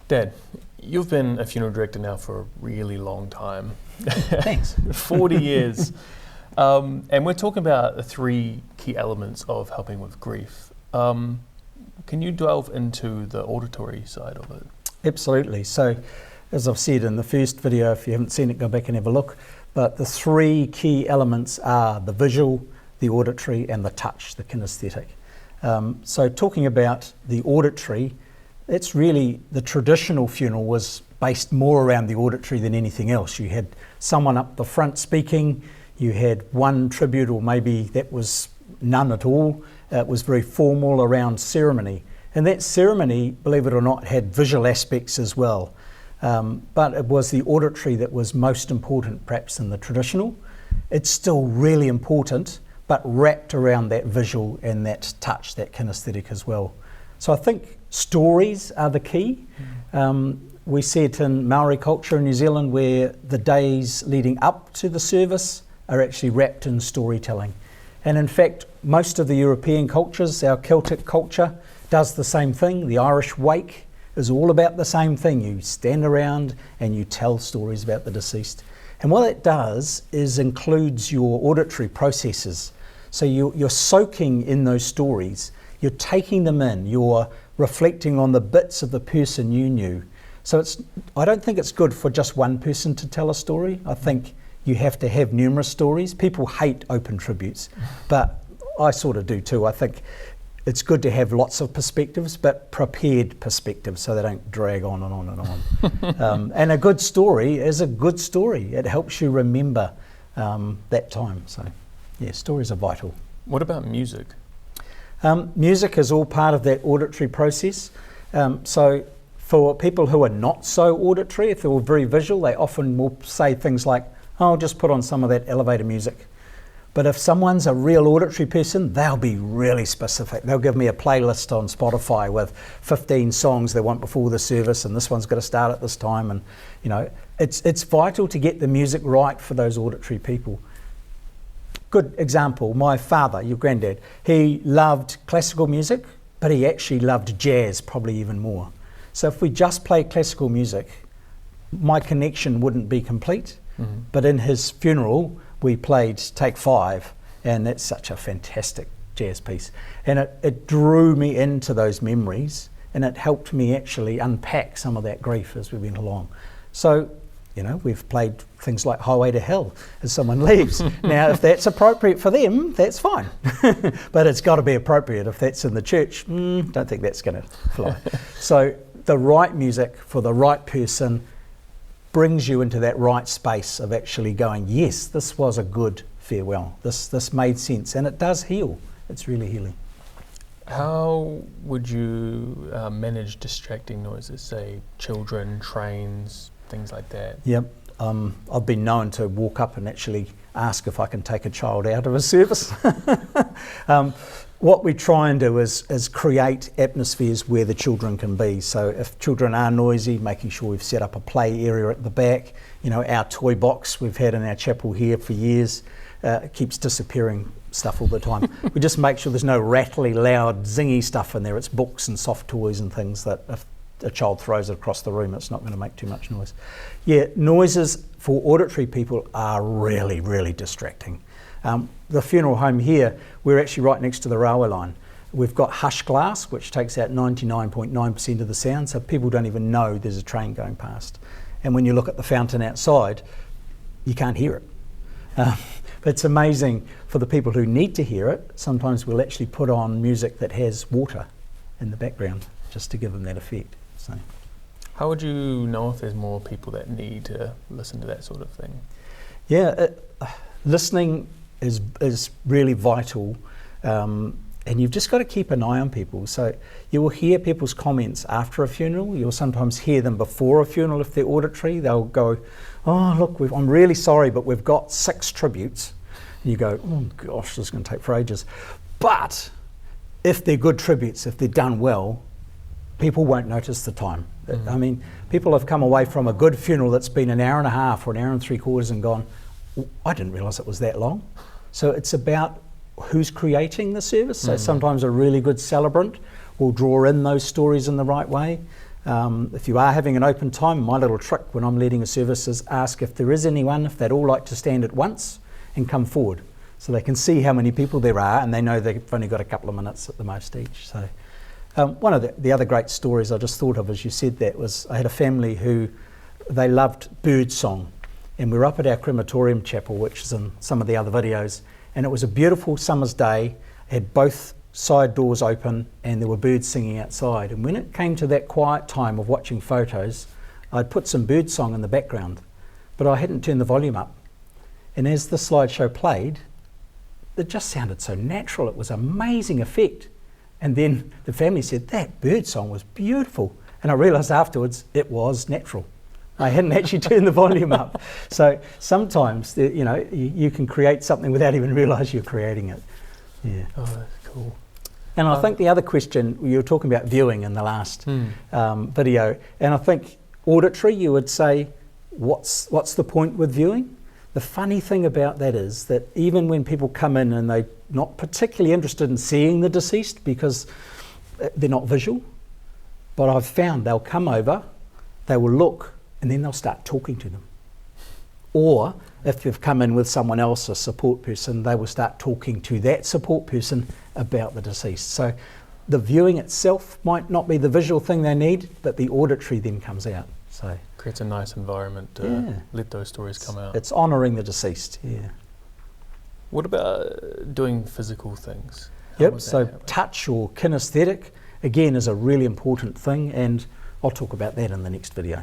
Dad, you've been a funeral director now for a really long time. Thanks. 40 years. And we're talking about the three key elements of helping with grief. Can you delve into the auditory side of it? Absolutely. So, as I've said in the first video, if you haven't seen it, go back and have a look. But the three key elements are the visual, the auditory, and the touch, the kinesthetic. So talking about the auditory, it's really, the traditional funeral was based more around the auditory than anything else. You had someone up the front speaking, you had one tribute, or maybe that was none at all. It was very formal around ceremony. And that ceremony, believe it or not, had visual aspects as well. But it was the auditory that was most important, perhaps, in the traditional. It's still really important, but wrapped around that visual and that touch, that kinesthetic as well. So I think stories are the key. We see it in Maori culture in New Zealand, where the days leading up to the service are actually wrapped in storytelling. And in fact, most of the European cultures, our Celtic culture, does the same thing. The Irish wake is all about the same thing. You stand around and you tell stories about the deceased. And what it does is includes your auditory processes. So you're soaking in those stories, you're taking them in, you're reflecting on the bits of the person you knew. So I don't think it's good for just one person to tell a story. I think you have to have numerous stories. People hate open tributes, but I sort of do too. I think it's good to have lots of perspectives, but prepared perspectives, so they don't drag on and on and on. And a good story is a good story. It helps you remember that time. So, yeah, stories are vital. What about music? Music is all part of that auditory process. So for people who are not so auditory, if they're very visual, they often will say things like, oh, I'll just put on some of that elevator music. But if someone's a real auditory person, they'll be really specific. They'll give me a playlist on Spotify with 15 songs they want before the service, and this one's got to start at this time. And you know, it's vital to get the music right for those auditory people. Good example, my father, your granddad, he loved classical music, but he actually loved jazz probably even more. So if we just play classical music, my connection wouldn't be complete. Mm-hmm. But in his funeral, we played Take 5, and that's such a fantastic jazz piece. And it drew me into those memories, and it helped me actually unpack some of that grief as we went along. So, you know, we've played things like Highway to Hell as someone leaves. Now, if that's appropriate for them, that's fine. But it's got to be appropriate. If that's in the church, don't think that's going to fly. So the right music for the right person brings you into that right space of actually going, yes, this was a good farewell. This made sense, and it does heal. It's really healing. How would you manage distracting noises, say children, trains, things like that? Yep. I've been known to walk up and actually ask if I can take a child out of a service. What we try and do is create atmospheres where the children can be. So if children are noisy, making sure we've set up a play area at the back. You know, our toy box we've had in our chapel here for years, it keeps disappearing stuff all the time. We just make sure there's no rattly, loud, zingy stuff in there. It's books and soft toys and things that if a child throws it across the room, it's not going to make too much noise. Yeah, noises for auditory people are really, really distracting. The funeral home here, we're actually right next to the railway line. We've got hush glass, which takes out 99.9% of the sound, so people don't even know there's a train going past. And when you look at the fountain outside, you can't hear it. But it's amazing for the people who need to hear it. Sometimes we'll actually put on music that has water in the background, just to give them that effect. So, how would you know if there's more people that need to listen to that sort of thing? Yeah, listening is really vital, and you've just got to keep an eye on people. So you will hear people's comments after a funeral. You'll sometimes hear them before a funeral if they're auditory. They'll go, oh look, I'm really sorry, but we've got 6 tributes. And you go, oh gosh, this is going to take for ages. But if they're good tributes, if they're done well, people won't notice the time. I mean, people have come away from a good funeral that's been an hour and a half or an hour and 3/4 and gone, I didn't realise it was that long. So it's about who's creating the service. So sometimes a really good celebrant will draw in those stories in the right way. If you are having an open time, my little trick when I'm leading a service is ask if there is anyone, if they'd all like to stand at once and come forward, so they can see how many people there are and they know they've only got a couple of minutes at the most each. So one of the other great stories I just thought of as you said that was I had a family who they loved bird song, and we were up at our crematorium chapel, which is in some of the other videos, and it was a beautiful summer's day, had both side doors open and there were birds singing outside, and when it came to that quiet time of watching photos, I'd put some bird song in the background, but I hadn't turned the volume up, and as the slideshow played, it just sounded so natural. It was an amazing effect. And then the family said, that bird song was beautiful. And I realised afterwards it was natural. I hadn't actually turned the volume up. So sometimes, you can create something without even realise you're creating it. Yeah. Oh, that's cool. And I think the other question, you were talking about viewing in the last video, and I think auditory, you would say, what's the point with viewing? The funny thing about that is that even when people come in and they're not particularly interested in seeing the deceased because they're not visual, but I've found they'll come over, they will look, and then they'll start talking to them. Or if they've come in with someone else, a support person, they will start talking to that support person about the deceased. So the viewing itself might not be the visual thing they need, but the auditory then comes out. So creates a nice environment to let those stories come out. It's honouring the deceased, yeah. What about doing physical things? Yep, so touch or kinesthetic, again, is a really important thing, and I'll talk about that in the next video.